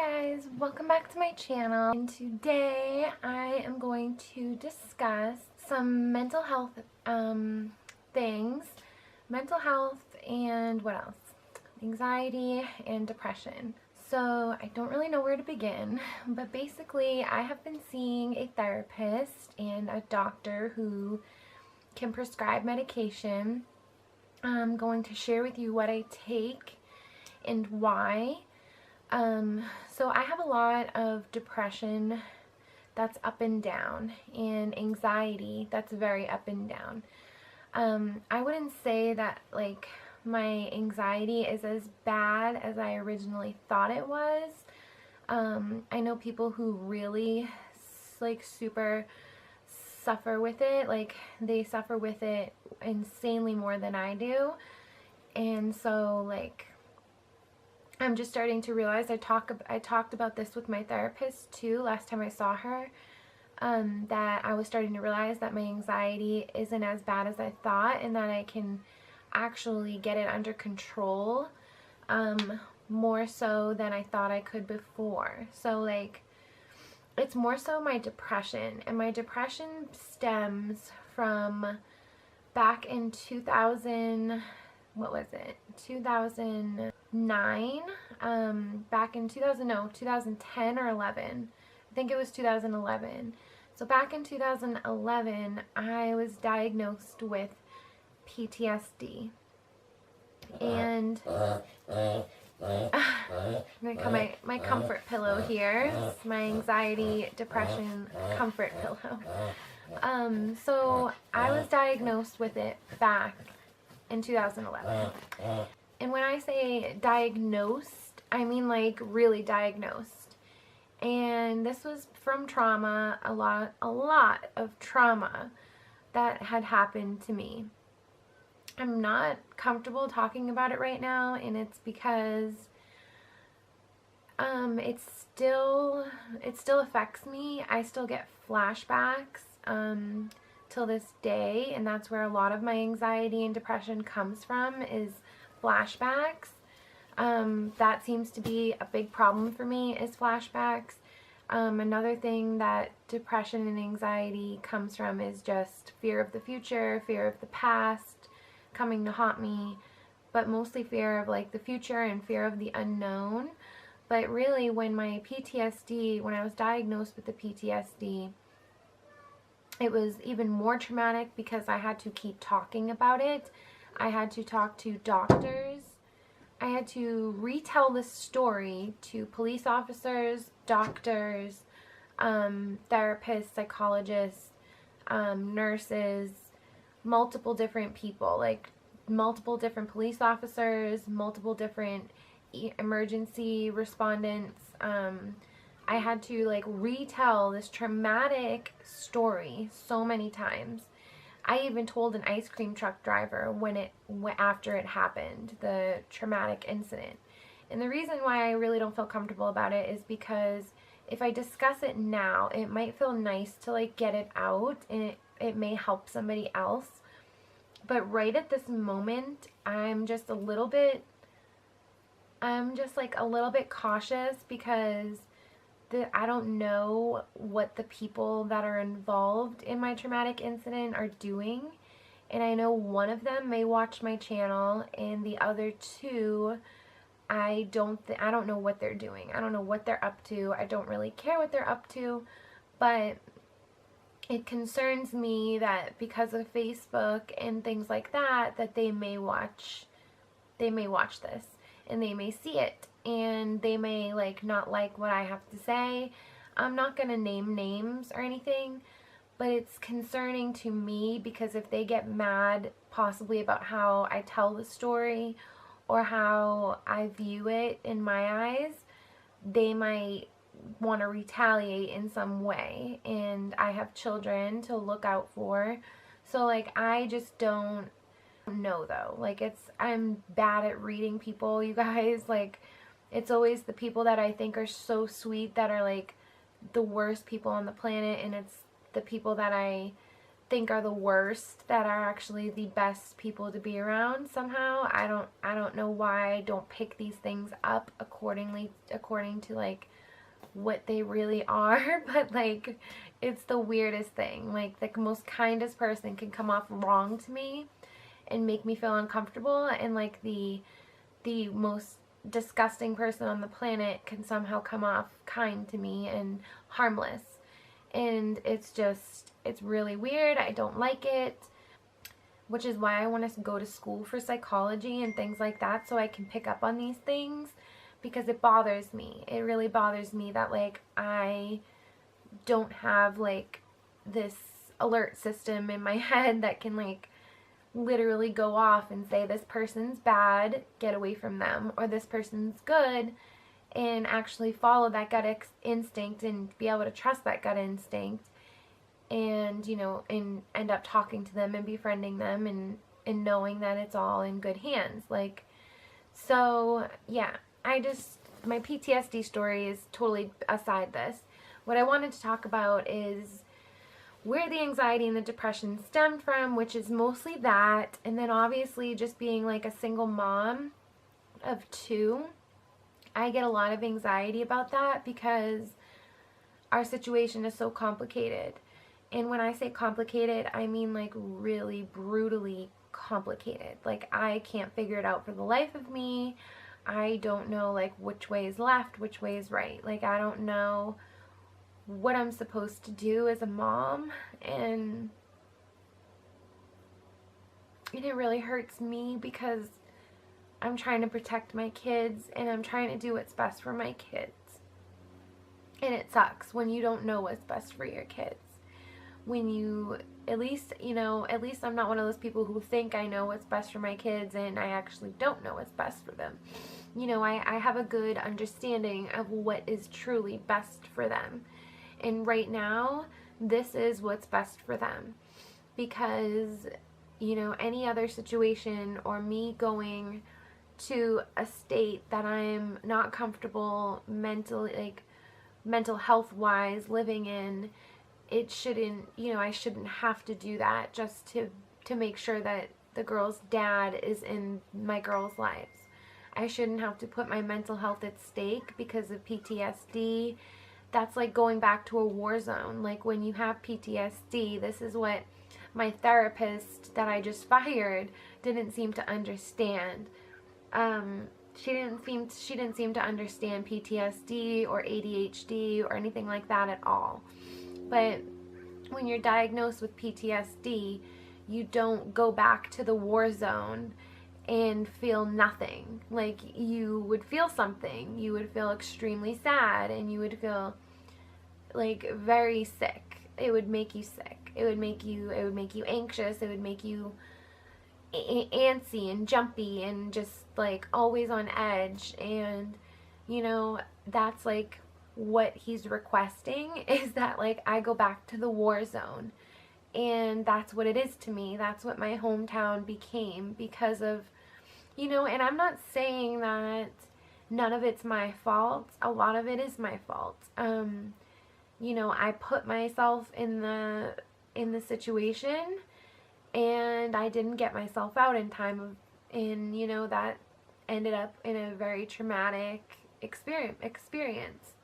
guys, welcome back to my channel, and today I am going to discuss some mental health things. Mental health and what else? Anxiety and depression. So I don't really know where to begin, but basically I have been seeing a therapist and a doctor who can prescribe medication. I'm going to share with you what I take and why. So I have a lot of depression that's up and down, and anxiety that's very up and down. I wouldn't say that like my anxiety is as bad as I originally thought it was. I know people who really like super suffer with it, like they suffer with it insanely more than I do, and so like I'm just starting to realize, I talked about this with my therapist too last time I saw her, that I was starting to realize that my anxiety isn't as bad as I thought, and that I can actually get it under control, more so than I thought I could before. So like, it's more so my depression, and my depression stems from back in 2009, back in 2010 or 11. I think it was 2011. So back in 2011, I was diagnosed with PTSD. And I'm going to cut my comfort pillow here. It's my anxiety, depression comfort pillow. So I was diagnosed with it back in 2011. And when I say diagnosed, I mean like really diagnosed. And this was from trauma, a lot of trauma that had happened to me. I'm not comfortable talking about it right now, and it's because it still affects me. I still get flashbacks till this day, and that's where a lot of my anxiety and depression comes from, is flashbacks. That seems to be a big problem for me, is flashbacks. Another thing that depression and anxiety comes from is just fear of the future, fear of the past coming to haunt me, but mostly fear of like the future and fear of the unknown. But really, when I was diagnosed with the PTSD, it was even more traumatic because I had to keep talking about it. I had to talk to doctors. I had to retell this story to police officers, doctors, therapists, psychologists, nurses, multiple different people, like multiple different police officers, multiple different emergency respondents. I had to like retell this traumatic story so many times. I even told an ice cream truck driver after it happened, the traumatic incident. And the reason why I really don't feel comfortable about it is because if I discuss it now, it might feel nice to like get it out, and it may help somebody else. But right at this moment, I'm just a little bit cautious, because I don't know what the people that are involved in my traumatic incident are doing. And I know one of them may watch my channel, and the other two, I don't know what they're doing. I don't know what they're up to. I don't really care what they're up to, but it concerns me that because of Facebook and things like that, that they may watch this, and they may see it, and they may like not like what I have to say. I'm not gonna name names or anything, but it's concerning to me, because if they get mad possibly about how I tell the story or how I view it in my eyes, they might want to retaliate in some way, and I have children to look out for. So like, I just don't know though. Like, I'm bad at reading people, you guys. Like, it's always the people that I think are so sweet that are like the worst people on the planet, and it's the people that I think are the worst that are actually the best people to be around somehow. I don't know why I don't pick these things up according to like what they really are, but like it's the weirdest thing. Like the most kindest person can come off wrong to me and make me feel uncomfortable, and like the most disgusting person on the planet can somehow come off kind to me and harmless. And it's really weird. I don't like it, which is why I want to go to school for psychology and things like that, so I can pick up on these things, because it bothers me. It really bothers me that like I don't have like this alert system in my head that can like literally go off and say this person's bad, get away from them, or this person's good, and actually follow that gut instinct and be able to trust that gut instinct, and you know, and end up talking to them and befriending them, and knowing that it's all in good hands. Like, so yeah, my PTSD story is totally aside this. What I wanted to talk about is where the anxiety and the depression stemmed from, which is mostly that, and then obviously just being like a single mom of 2. I get a lot of anxiety about that because our situation is so complicated. And when I say complicated, I mean like really brutally complicated. Like I can't figure it out for the life of me. I don't know like which way is left, which way is right. Like I don't know what I'm supposed to do as a mom, and it really hurts me because I'm trying to protect my kids and I'm trying to do what's best for my kids. And it sucks when you don't know what's best for your kids. When you, at least I'm not one of those people who think I know what's best for my kids and I actually don't know what's best for them. You know, I have a good understanding of what is truly best for them. And right now, this is what's best for them. Because, you know, any other situation or me going to a state that I'm not comfortable mentally, like mental health wise living in, it shouldn't, you know, I shouldn't have to do that just to make sure that the girl's dad is in my girls' lives. I shouldn't have to put my mental health at stake because of PTSD. That's like going back to a war zone. Like when you have PTSD, this is what my therapist that I just fired didn't seem to understand. She didn't seem to understand PTSD or ADHD or anything like that at all. But when you're diagnosed with PTSD, you don't go back to the war zone and feel nothing. Like you would feel something. You would feel extremely sad and you would feel like very sick. It would make you sick. It would make you anxious. It would make you antsy and jumpy and just like always on edge. And you know, that's like what he's requesting, is that like I go back to the war zone. And that's what it is to me. That's what my hometown became because of, you know, and I'm not saying that none of it's my fault. A lot of it is my fault. You know, I put myself in the situation and I didn't get myself out in time, and you know, that ended up in a very traumatic experience.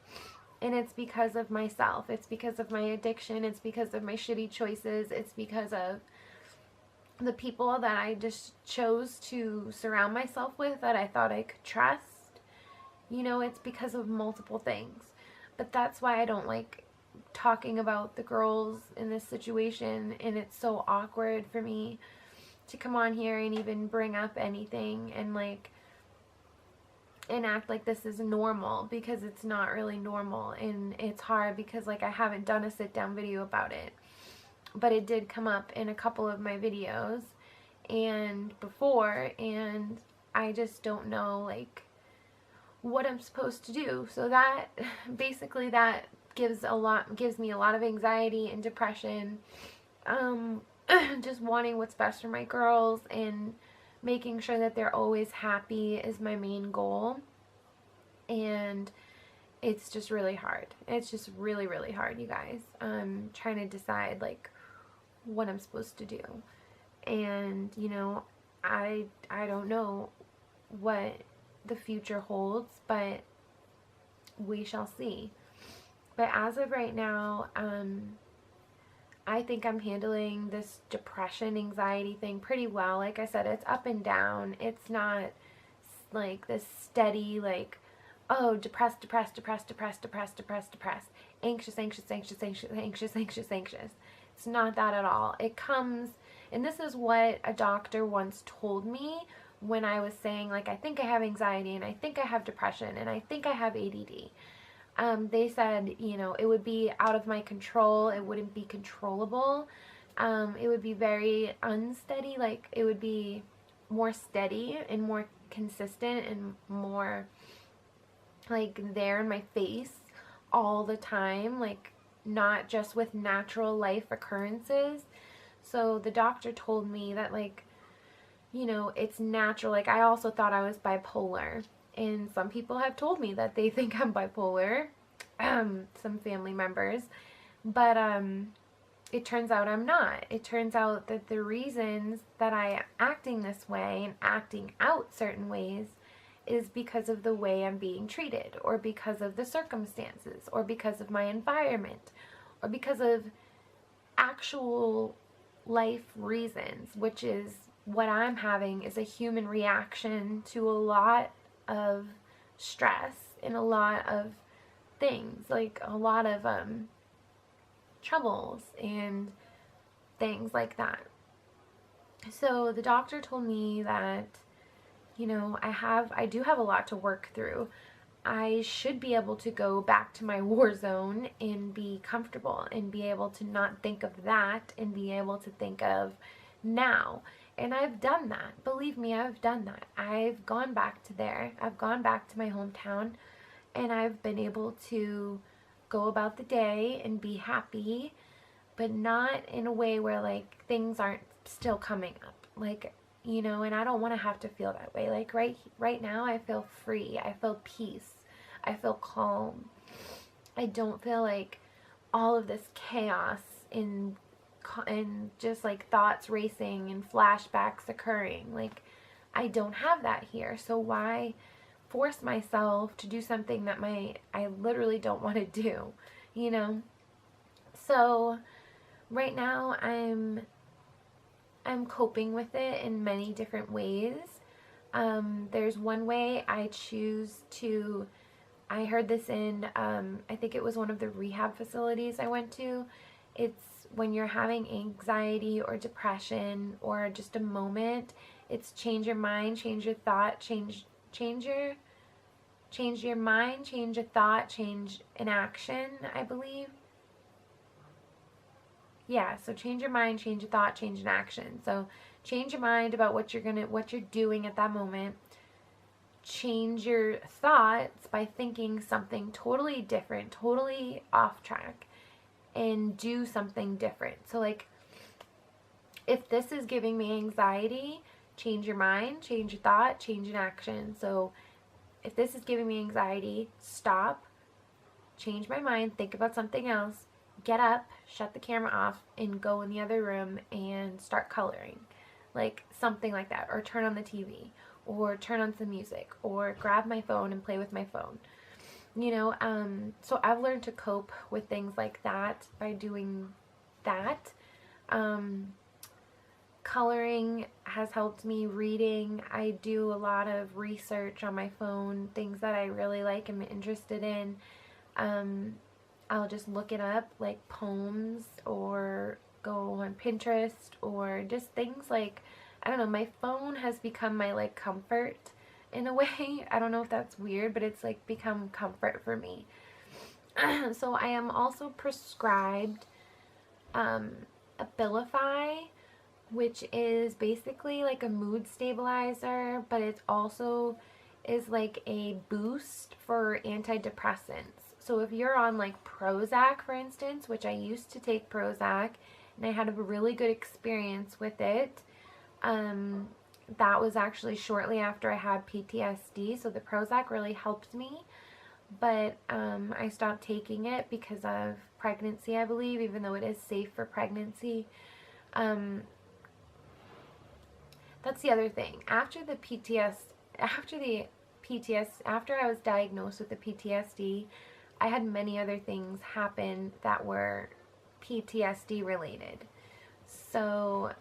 And it's because of myself. It's because of my addiction. It's because of my shitty choices. It's because of the people that I just chose to surround myself with that I thought I could trust. You know, it's because of multiple things. But that's why I don't like talking about the girls in this situation, and it's so awkward for me to come on here and even bring up anything and like and act like this is normal, because it's not really normal. And it's hard because like I haven't done a sit down video about it, but it did come up in a couple of my videos and before, and I just don't know like what I'm supposed to do. So that basically that gives me a lot of anxiety and depression. Just wanting what's best for my girls and making sure that they're always happy is my main goal. And it's just really hard. It's just really, really hard, you guys. I'm trying to decide like what I'm supposed to do. And, you know, I don't know what the future holds, but we shall see. But as of right now, I think I'm handling this depression, anxiety thing pretty well. Like I said, it's up and down. It's not like this steady, like, oh, depressed, depressed, depressed, depressed, depressed, depressed, depressed, anxious, anxious, anxious, anxious, anxious, anxious, anxious. It's not that at all. It comes, and this is what a doctor once told me when I was saying, like, I think I have anxiety, and I think I have depression, and I think I have ADD. They said, you know, it would be out of my control. It wouldn't be controllable. It would be very unsteady. Like, it would be more steady and more consistent and more, like, there in my face all the time. Like, not just with natural life occurrences. So the doctor told me that, like, you know, it's natural. Like, I also thought I was bipolar. And some people have told me that they think I'm bipolar, some family members, but it turns out I'm not. It turns out that the reasons that I am acting this way and acting out certain ways is because of the way I'm being treated, or because of the circumstances, or because of my environment, or because of actual life reasons, which is what I'm having is a human reaction to a lot of stress and a lot of things, like a lot of troubles and things like that. So the doctor told me that, you know, I do have a lot to work through. I should be able to go back to my war zone and be comfortable and be able to not think of that and be able to think of now. And I've done that. Believe me, I've done that. I've gone back to there. I've gone back to my hometown, and I've been able to go about the day and be happy, but not in a way where, like, things aren't still coming up. Like, you know, and I don't want to have to feel that way. Like, right now, I feel free. I feel peace. I feel calm. I don't feel like all of this chaos and just, like, thoughts racing and flashbacks occurring. Like, I don't have that here. So why force myself to do something that I literally don't want to do, you know? So right now I'm coping with it in many different ways. There's one way I choose to, I heard this in, I think it was one of the rehab facilities I went to. It's when you're having anxiety or depression or just a moment, it's change your mind, change your thought, change your mind, change a thought, change an action, I believe. Yeah, so change your mind, change a thought, change an action. So change your mind about what you're doing at that moment. Change your thoughts by thinking something totally different, totally off track, and do something different. So, like, if this is giving me anxiety, change your mind, change your thought, change an action. So if this is giving me anxiety, stop, change my mind, think about something else, get up, shut the camera off, and go in the other room and start coloring. Like, something like that. Or turn on the TV, or turn on some music, or grab my phone and play with my phone. You know, so I've learned to cope with things like that by doing that. Coloring has helped me. Reading, I do a lot of research on my phone, things that I really like and am interested in. I'll just look it up, like poems, or go on Pinterest, or just things like, I don't know, my phone has become my, like, comfort in a way. I don't know if that's weird, but it's, like, become comfort for me. So I am also prescribed Abilify, which is basically like a mood stabilizer, but it also is like a boost for antidepressants. So if you're on, like, Prozac, for instance, which I used to take Prozac, and I had a really good experience with it, that was actually shortly after I had PTSD, so the Prozac really helped me. But I stopped taking it because of pregnancy, I believe, even though it is safe for pregnancy. That's the other thing. After I was diagnosed with the PTSD, I had many other things happen that were PTSD related. So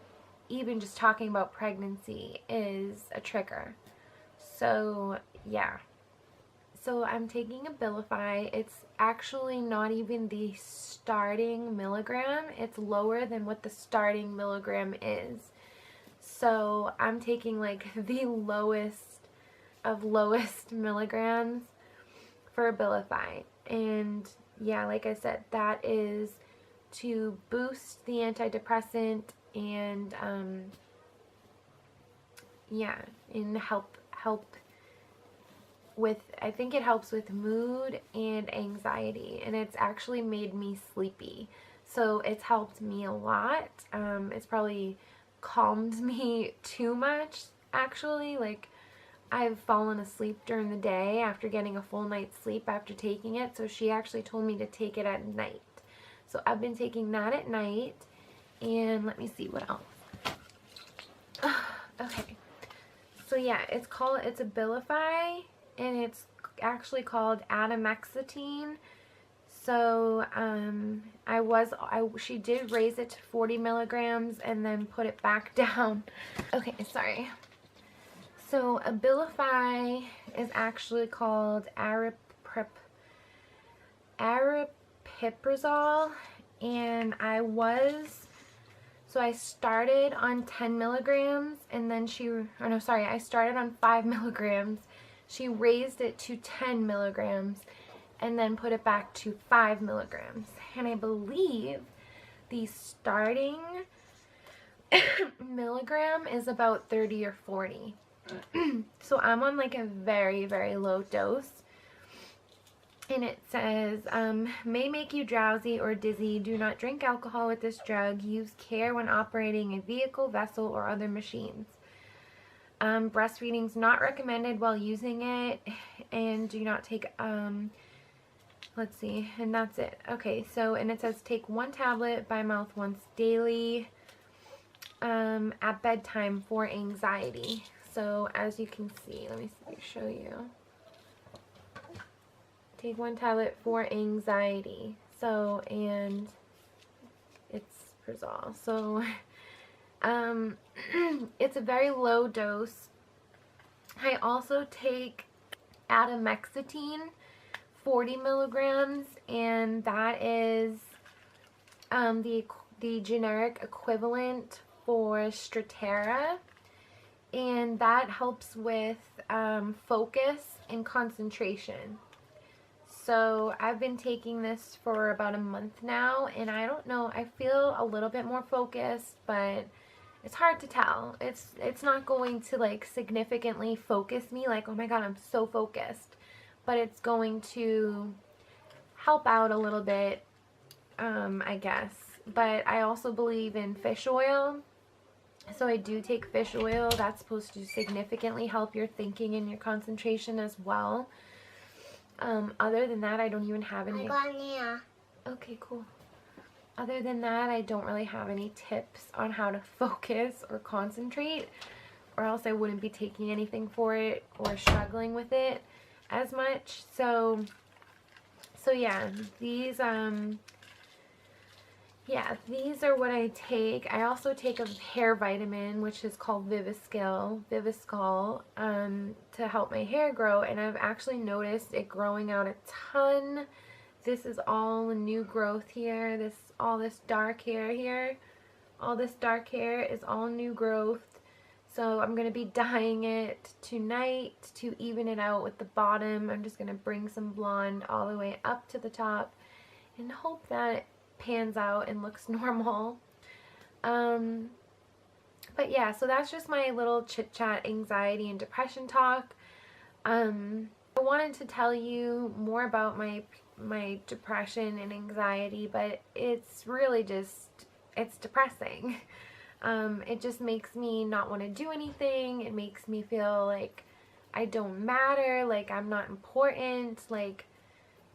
even just talking about pregnancy is a trigger. So yeah. So I'm taking Abilify. It's actually not even the starting milligram. It's lower than what the starting milligram is. So I'm taking like the lowest of lowest milligrams for Abilify. And yeah, like I said, that is to boost the antidepressant and yeah, and help with, I think it helps with mood and anxiety, and it's actually made me sleepy. So it's helped me a lot. It's probably calmed me too much, actually. Like, I've fallen asleep during the day after getting a full night's sleep after taking it, so she actually told me to take it at night. So I've been taking that at night, and let me see what else. Okay, so yeah, it's Abilify, and it's actually called atomoxetine. So she did raise it to 40 milligrams and then put it back down. Okay, sorry. So Abilify is actually called aripiprazole, and I started on 10 milligrams, and then I started on 5 milligrams. She raised it to 10 milligrams and then put it back to 5 milligrams. And I believe the starting milligram is about 30 or 40. So I'm on like a very, very low dose. And it says, may make you drowsy or dizzy. Do not drink alcohol with this drug. Use care when operating a vehicle, vessel, or other machines. Breastfeeding is not recommended while using it, and do not take, let's see, and that's it. Okay, so, and it says take 1 tablet by mouth once daily, at bedtime for anxiety. So, as you can see, let me show you. Take 1 tablet for anxiety. So, and it's Prazole. So, it's a very low dose. I also take atomoxetine, 40 milligrams, and that is the generic equivalent for Strattera, and that helps with focus and concentration. So I've been taking this for about a month now, and I don't know, I feel a little bit more focused, but it's hard to tell. It's not going to like significantly focus me, like, oh my god, I'm so focused, but it's going to help out a little bit, I guess. But I also believe in fish oil, so I do take fish oil. That's supposed to significantly help your thinking and your concentration as well. Other than that, I don't even have any. Okay, cool. Other than that, I don't really have any tips on how to focus or concentrate, or else I wouldn't be taking anything for it or struggling with it as much. So yeah, these are what I take. I also take a hair vitamin, which is called Viviscal, to help my hair grow, and I've actually noticed it growing out a ton. This is all new growth here. All this dark hair here. All this dark hair is all new growth. So I'm going to be dyeing it tonight to even it out with the bottom. I'm just going to bring some blonde all the way up to the top and hope that it pans out and looks normal. But yeah, so that's just my little chit-chat anxiety and depression talk. I wanted to tell you more about my depression and anxiety, but it's really just, it's depressing. It just makes me not want to do anything. It makes me feel like I don't matter, like I'm not important, like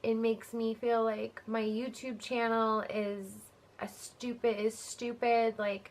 it makes me feel like my YouTube channel is stupid, like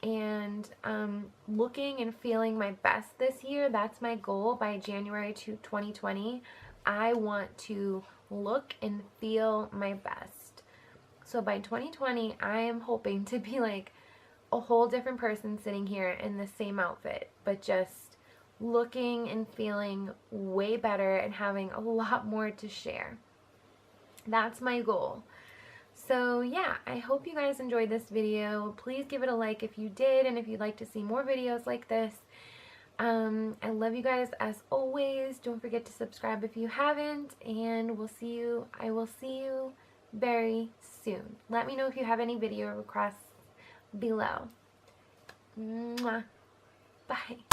and looking and feeling my best this year. That's my goal. By January 2020, I want to look and feel my best. So by 2020, I am hoping to be like a whole different person sitting here in the same outfit, but just looking and feeling way better and having a lot more to share. That's my goal. So yeah, I hope you guys enjoyed this video. Please give it a like if you did, and if you'd like to see more videos like this. I love you guys as always. Don't forget to subscribe if you haven't, and I will see you very soon. Let me know if you have any video requests below. Mwah. Bye.